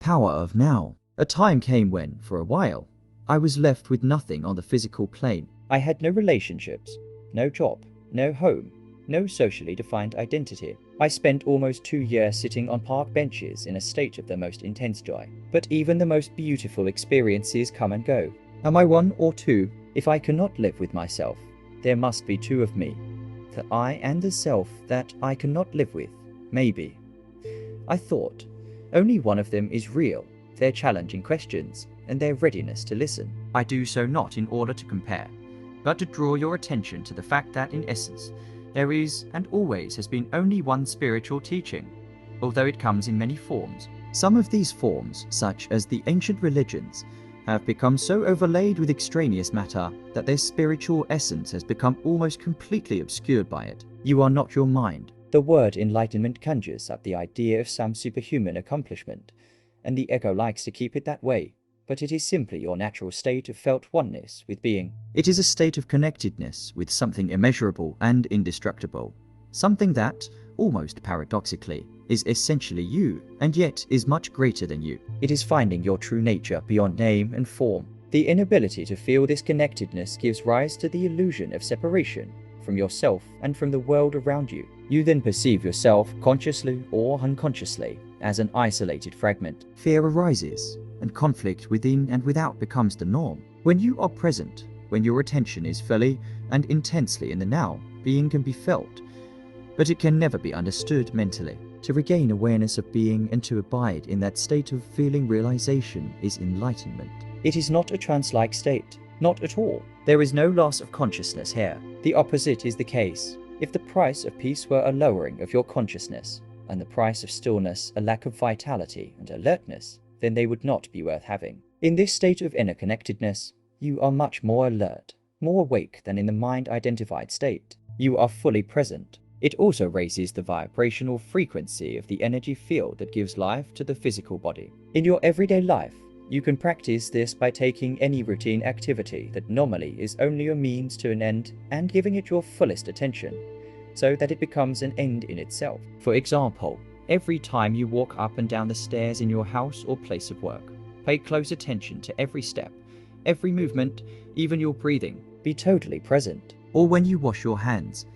Power of now. A time came when, for a while, I was left with nothing on the physical plane. I had no relationships, no job, no home, no socially defined identity. I spent almost 2 years sitting on park benches in a state of the most intense joy. But even the most beautiful experiences come and go. Am I one or two? If I cannot live with myself, there must be two of me. The I and the self that I cannot live with, maybe. I thought, only one of them is real, their challenging questions, and their readiness to listen. I do so not in order to compare, but to draw your attention to the fact that in essence, there is and always has been only one spiritual teaching, although it comes in many forms. Some of these forms, such as the ancient religions, have become so overlaid with extraneous matter that their spiritual essence has become almost completely obscured by it. You are not your mind. The word enlightenment conjures up the idea of some superhuman accomplishment, and the ego likes to keep it that way, but it is simply your natural state of felt oneness with being. It is a state of connectedness with something immeasurable and indestructible, something that, almost paradoxically, is essentially you, and yet is much greater than you. It is finding your true nature beyond name and form. The inability to feel this connectedness gives rise to the illusion of separation from yourself and from the world around you. You then perceive yourself, consciously or unconsciously, as an isolated fragment. Fear arises, and conflict within and without becomes the norm. When you are present, when your attention is fully and intensely in the now, being can be felt, but it can never be understood mentally. To regain awareness of being and to abide in that state of feeling realization is enlightenment. It is not a trance-like state, not at all. There is no loss of consciousness here. The opposite is the case. If the price of peace were a lowering of your consciousness, and the price of stillness a lack of vitality and alertness, then they would not be worth having. In this state of inner connectedness, you are much more alert, more awake than in the mind-identified state. You are fully present. It also raises the vibrational frequency of the energy field that gives life to the physical body. In your everyday life, you can practice this by taking any routine activity that normally is only a means to an end and giving it your fullest attention, so that it becomes an end in itself. For example, every time you walk up and down the stairs in your house or place of work, pay close attention to every step, every movement, even your breathing. Be totally present. Or when you wash your hands,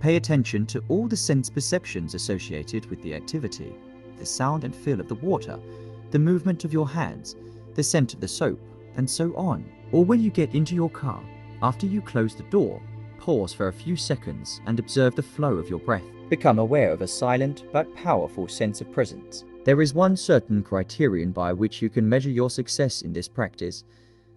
pay attention to all the sense perceptions associated with the activity, the sound and feel of the water, the movement of your hands, the scent of the soap, and so on. Or when you get into your car, after you close the door, pause for a few seconds and observe the flow of your breath. Become aware of a silent but powerful sense of presence. There is one certain criterion by which you can measure your success in this practice,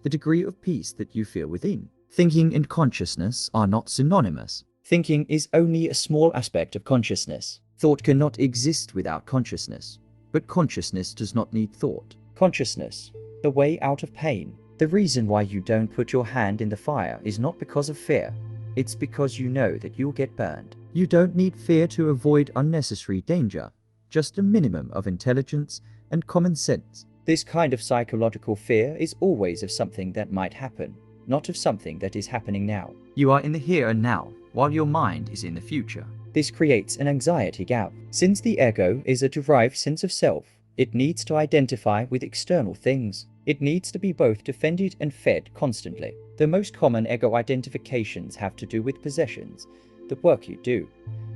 the degree of peace that you feel within. Thinking and consciousness are not synonymous. Thinking is only a small aspect of consciousness. Thought cannot exist without consciousness, but consciousness does not need thought. Consciousness, the way out of pain. The reason why you don't put your hand in the fire is not because of fear. It's because you know that you'll get burned. You don't need fear to avoid unnecessary danger, just a minimum of intelligence and common sense. This kind of psychological fear is always of something that might happen, not of something that is happening now. You are in the here and now, while your mind is in the future. This creates an anxiety gap. Since the ego is a derived sense of self, it needs to identify with external things. It needs to be both defended and fed constantly. The most common ego identifications have to do with possessions, the work you do,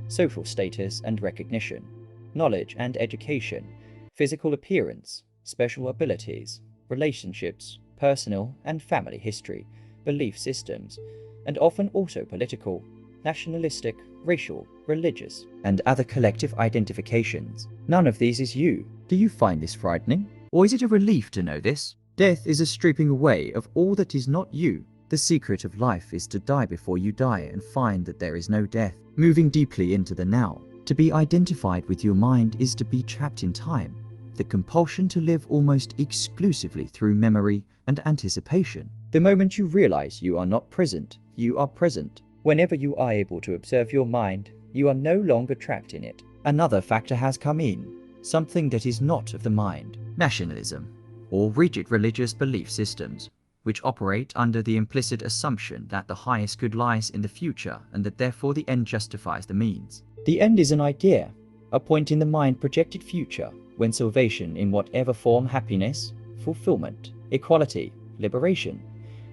social status and recognition, knowledge and education, physical appearance, special abilities, relationships, personal and family history, belief systems, and often also political, nationalistic, racial, religious, and other collective identifications. None of these is you. Do you find this frightening? Or is it a relief to know this? Death is a stripping away of all that is not you. The secret of life is to die before you die and find that there is no death. Moving deeply into the now. To be identified with your mind is to be trapped in time. The compulsion to live almost exclusively through memory and anticipation. The moment you realize you are not present, you are present. Whenever you are able to observe your mind, you are no longer trapped in it. Another factor has come in, something that is not of the mind. Nationalism, or rigid religious belief systems, which operate under the implicit assumption that the highest good lies in the future and that therefore the end justifies the means. The end is an idea, a point in the mind-projected future when salvation in whatever form, happiness, fulfillment, equality, liberation,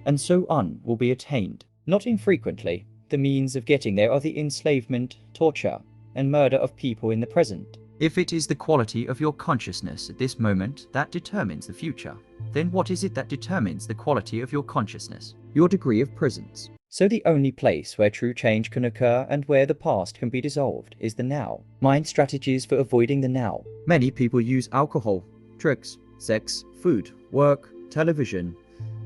and so on will be attained. Not infrequently, the means of getting there are the enslavement, torture, and murder of people in the present. If it is the quality of your consciousness at this moment that determines the future, then what is it that determines the quality of your consciousness? Your degree of presence. So the only place where true change can occur and where the past can be dissolved is the now. Mind strategies for avoiding the now. Many people use alcohol, drugs, sex, food, work, television,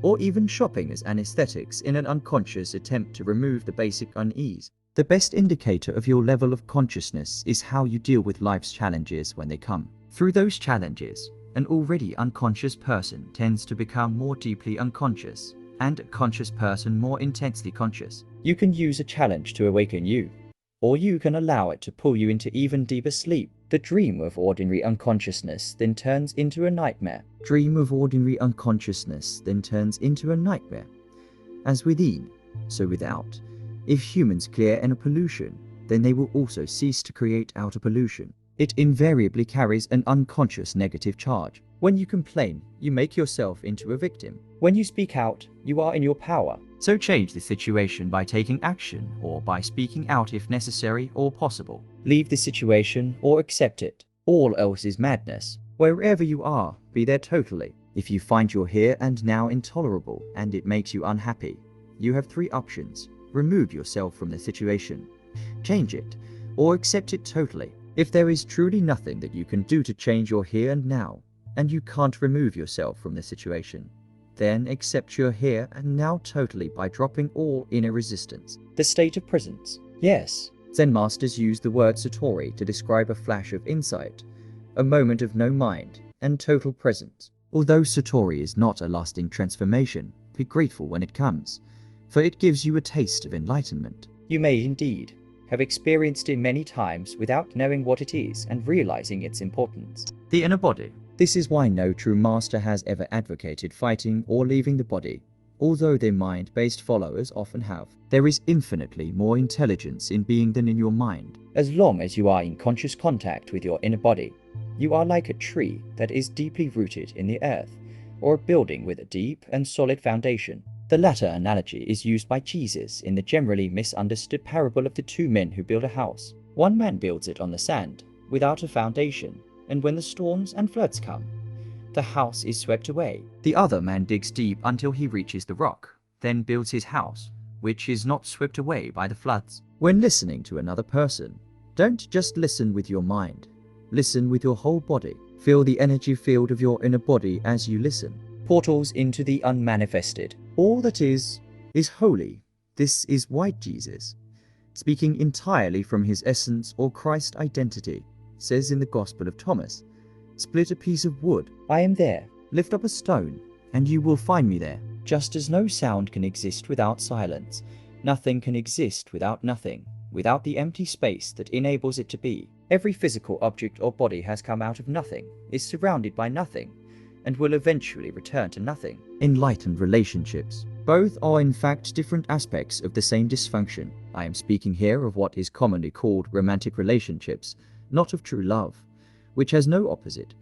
or even shopping as anesthetics in an unconscious attempt to remove the basic unease. The best indicator of your level of consciousness is how you deal with life's challenges when they come. Through those challenges, an already unconscious person tends to become more deeply unconscious, and a conscious person more intensely conscious. You can use a challenge to awaken you, or you can allow it to pull you into even deeper sleep. The dream of ordinary unconsciousness then turns into a nightmare. Dream of ordinary unconsciousness then turns into a nightmare. As within, so without. If humans clear inner pollution, then they will also cease to create outer pollution. It invariably carries an unconscious negative charge. When you complain, you make yourself into a victim. When you speak out, you are in your power. So change the situation by taking action or by speaking out if necessary or possible. Leave the situation or accept it. All else is madness. Wherever you are, be there totally. If you find your here and now intolerable and it makes you unhappy, you have 3 options. Remove yourself from the situation, change it, or accept it totally. If there is truly nothing that you can do to change your here and now, and you can't remove yourself from the situation, then accept your here and now totally by dropping all inner resistance. The state of presence. Yes. Zen masters use the word satori to describe a flash of insight, a moment of no mind, and total presence. Although satori is not a lasting transformation, be grateful when it comes, for it gives you a taste of enlightenment. You may indeed have experienced it many times without knowing what it is and realizing its importance. The inner body. This is why no true master has ever advocated fighting or leaving the body, although their mind-based followers often have. There is infinitely more intelligence in being than in your mind. As long as you are in conscious contact with your inner body, you are like a tree that is deeply rooted in the earth, or a building with a deep and solid foundation. The latter analogy is used by Jesus in the generally misunderstood parable of the 2 men who build a house. One man builds it on the sand, without a foundation, and when the storms and floods come, the house is swept away. The other man digs deep until he reaches the rock, then builds his house, which is not swept away by the floods. When listening to another person, don't just listen with your mind. Listen with your whole body. Feel the energy field of your inner body as you listen. Portals into the unmanifested. All that is holy. This is white Jesus, speaking entirely from his essence or Christ identity, says in the Gospel of Thomas, split a piece of wood. I am there. Lift up a stone, and you will find me there. Just as no sound can exist without silence, nothing can exist without nothing, without the empty space that enables it to be. Every physical object or body has come out of nothing, is surrounded by nothing, and will eventually return to nothing. Enlightened relationships. Both are in fact different aspects of the same dysfunction. I am speaking here of what is commonly called romantic relationships, not of true love, which has no opposite,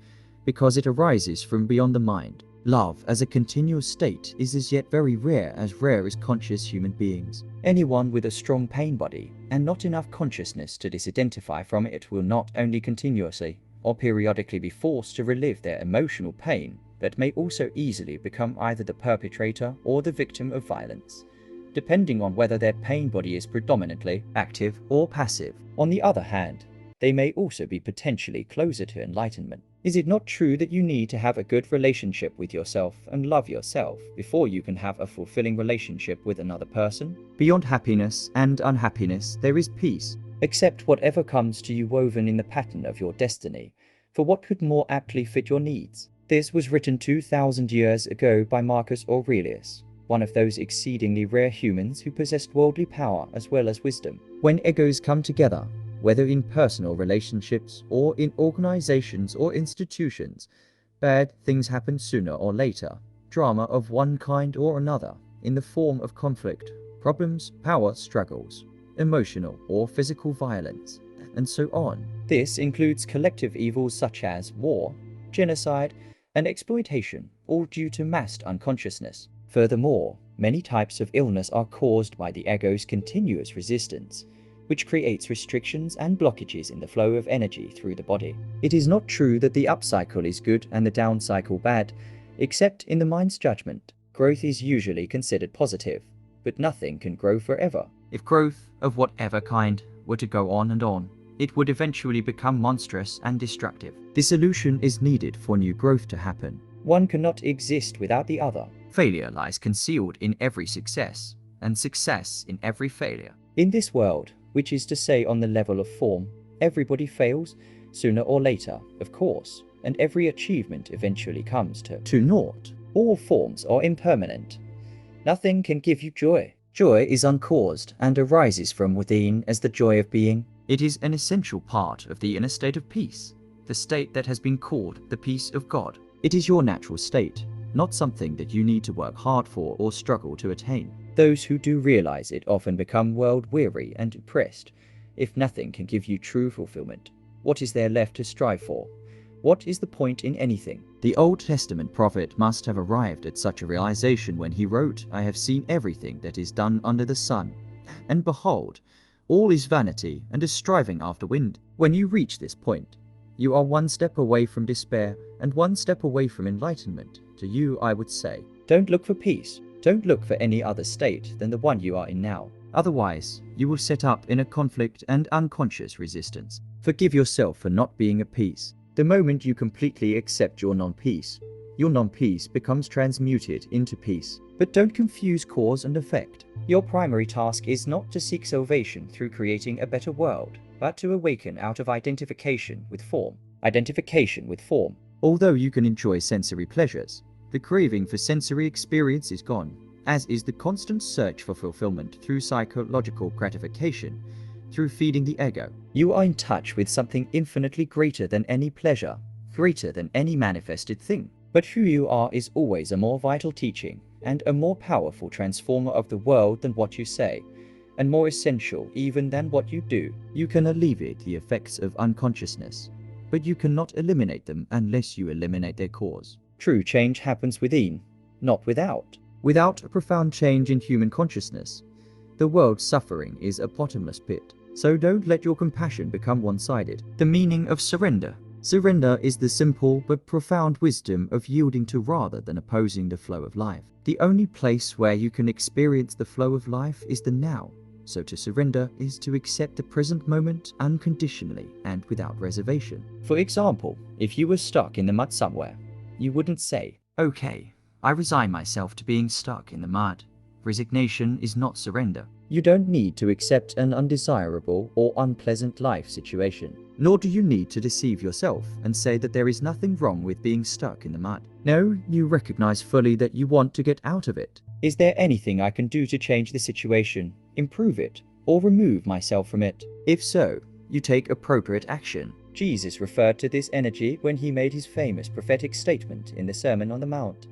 because it arises from beyond the mind. Love as a continuous state is as yet very rare as conscious human beings. Anyone with a strong pain body and not enough consciousness to disidentify from it will not only continuously or periodically be forced to relive their emotional pain, but may also easily become either the perpetrator or the victim of violence, depending on whether their pain body is predominantly active or passive. On the other hand, they may also be potentially closer to enlightenment. Is it not true that you need to have a good relationship with yourself and love yourself before you can have a fulfilling relationship with another person? Beyond happiness and unhappiness, there is peace. Accept whatever comes to you woven in the pattern of your destiny, for what could more aptly fit your needs? This was written 2,000 years ago by Marcus Aurelius, one of those exceedingly rare humans who possessed worldly power as well as wisdom. When egos come together, whether in personal relationships or in organizations or institutions, bad things happen sooner or later. Drama of one kind or another, in the form of conflict, problems, power struggles, emotional or physical violence. and so on. This includes collective evils such as war, genocide, and exploitation, all due to massed unconsciousness. Furthermore, many types of illness are caused by the ego's continuous resistance, which creates restrictions and blockages in the flow of energy through the body. It is not true that the up cycle is good and the down cycle bad, except in the mind's judgment. Growth is usually considered positive, but nothing can grow forever. If growth, of whatever kind, were to go on and on, it would eventually become monstrous and destructive. Dissolution is needed for new growth to happen. One cannot exist without the other. Failure lies concealed in every success, and success in every failure. In this world, which is to say on the level of form, everybody fails, sooner or later, of course, and every achievement eventually comes to naught. All forms are impermanent. Nothing can give you joy. Joy is uncaused and arises from within as the joy of being. It is an essential part of the inner state of peace, the state that has been called the peace of God. It is your natural state, not something that you need to work hard for or struggle to attain. Those who do realize it often become world-weary and depressed. If nothing can give you true fulfillment, what is there left to strive for? What is the point in anything? The Old Testament prophet must have arrived at such a realization when he wrote, "I have seen everything that is done under the sun, and behold, all is vanity and a striving after wind." When you reach this point, you are one step away from despair and one step away from enlightenment. To you, I would say, don't look for peace. Don't look for any other state than the one you are in now. Otherwise, you will set up in a conflict and unconscious resistance. Forgive yourself for not being at peace. The moment you completely accept your non-peace becomes transmuted into peace. But don't confuse cause and effect. Your primary task is not to seek salvation through creating a better world, but to awaken out of identification with form. Identification with form. Although you can enjoy sensory pleasures, the craving for sensory experience is gone, as is the constant search for fulfillment through psychological gratification, through feeding the ego. You are in touch with something infinitely greater than any pleasure, greater than any manifested thing. But who you are is always a more vital teaching and a more powerful transformer of the world than what you say, and more essential even than what you do. You can alleviate the effects of unconsciousness, but you cannot eliminate them unless you eliminate their cause. True change happens within, not without. Without a profound change in human consciousness, the world's suffering is a bottomless pit. So don't let your compassion become one-sided. The meaning of surrender. Surrender is the simple but profound wisdom of yielding to rather than opposing the flow of life. The only place where you can experience the flow of life is the now. So to surrender is to accept the present moment unconditionally and without reservation. For example, if you were stuck in the mud somewhere, you wouldn't say, "Okay, I resign myself to being stuck in the mud." Resignation is not surrender. You don't need to accept an undesirable or unpleasant life situation. Nor do you need to deceive yourself and say that there is nothing wrong with being stuck in the mud. No, you recognize fully that you want to get out of it. Is there anything I can do to change the situation, improve it, or remove myself from it? If so, you take appropriate action. Jesus referred to this energy when he made his famous prophetic statement in the Sermon on the Mount.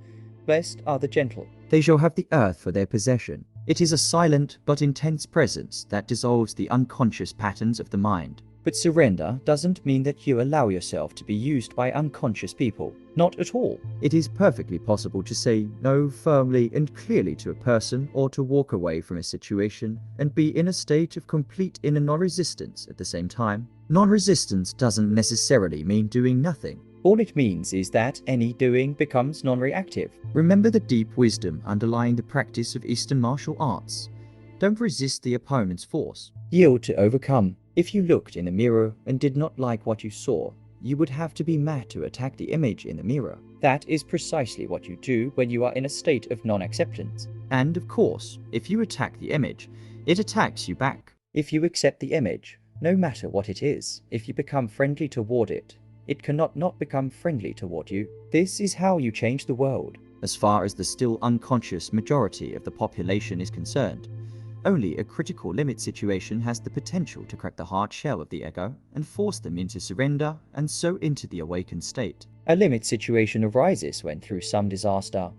Blessed are the gentle. They shall have the earth for their possession. It is a silent but intense presence that dissolves the unconscious patterns of the mind. But surrender doesn't mean that you allow yourself to be used by unconscious people. Not at all. It is perfectly possible to say no firmly and clearly to a person, or to walk away from a situation and be in a state of complete inner non-resistance at the same time. Non-resistance doesn't necessarily mean doing nothing. All it means is that any doing becomes non-reactive. Remember the deep wisdom underlying the practice of Eastern martial arts. Don't resist the opponent's force. Yield to overcome. If you looked in the mirror and did not like what you saw, you would have to be mad to attack the image in the mirror. That is precisely what you do when you are in a state of non-acceptance. And of course, if you attack the image, it attacks you back. If you accept the image, no matter what it is, if you become friendly toward it, it cannot not become friendly toward you. This is how you change the world. As far as the still unconscious majority of the population is concerned, only a critical limit situation has the potential to crack the hard shell of the ego and force them into surrender and so into the awakened state. A limit situation arises when through some disaster,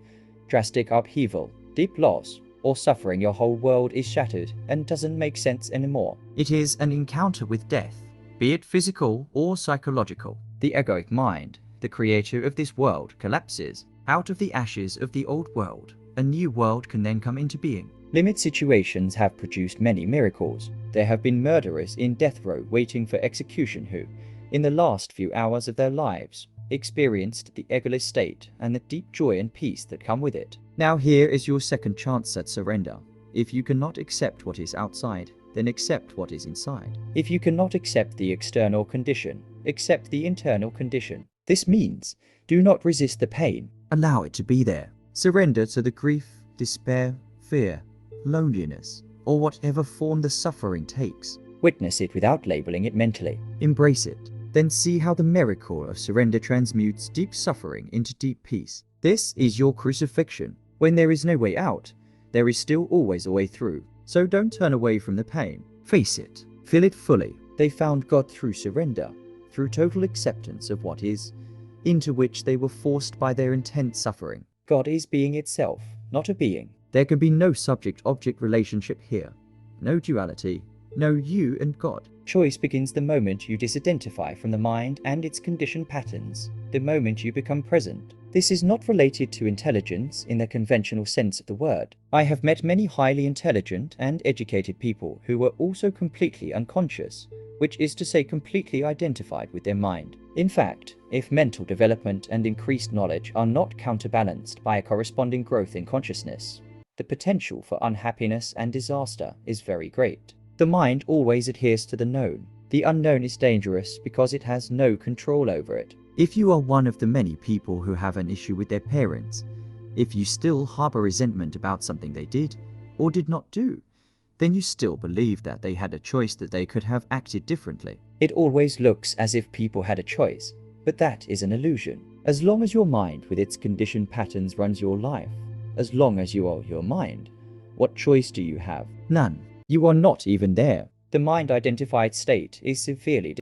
drastic upheaval, deep loss, or suffering your whole world is shattered and doesn't make sense anymore. It is an encounter with death, be it physical or psychological. The egoic mind, the creator of this world, collapses. Out of the ashes of the old world, a new world can then come into being. Limit situations have produced many miracles. There have been murderers in death row waiting for execution who, in the last few hours of their lives, experienced the egoless state and the deep joy and peace that come with it. Now here is your second chance at surrender. If you cannot accept what is outside, then accept what is inside. If you cannot accept the external condition, accept the internal condition. This means, do not resist the pain. Allow it to be there. Surrender to the grief, despair, fear, loneliness, or whatever form the suffering takes. Witness it without labeling it mentally. Embrace it. Then see how the miracle of surrender transmutes deep suffering into deep peace. This is your crucifixion. When there is no way out, there is still always a way through. So don't turn away from the pain. Face it. Feel it fully. They found God through surrender, through total acceptance of what is, into which they were forced by their intense suffering. God is being itself, not a being. There can be no subject-object relationship here. No duality. No you and God. Choice begins the moment you disidentify from the mind and its conditioned patterns, the moment you become present. This is not related to intelligence in the conventional sense of the word. I have met many highly intelligent and educated people who were also completely unconscious, which is to say completely identified with their mind. In fact, if mental development and increased knowledge are not counterbalanced by a corresponding growth in consciousness, the potential for unhappiness and disaster is very great. The mind always adheres to the known. The unknown is dangerous because it has no control over it. If you are one of the many people who have an issue with their parents, if you still harbor resentment about something they did or did not do, then you still believe that they had a choice, that they could have acted differently. It always looks as if people had a choice, but that is an illusion. As long as your mind with its conditioned patterns runs your life, as long as you are your mind, what choice do you have? None. You are not even there. The mind-identified state is severely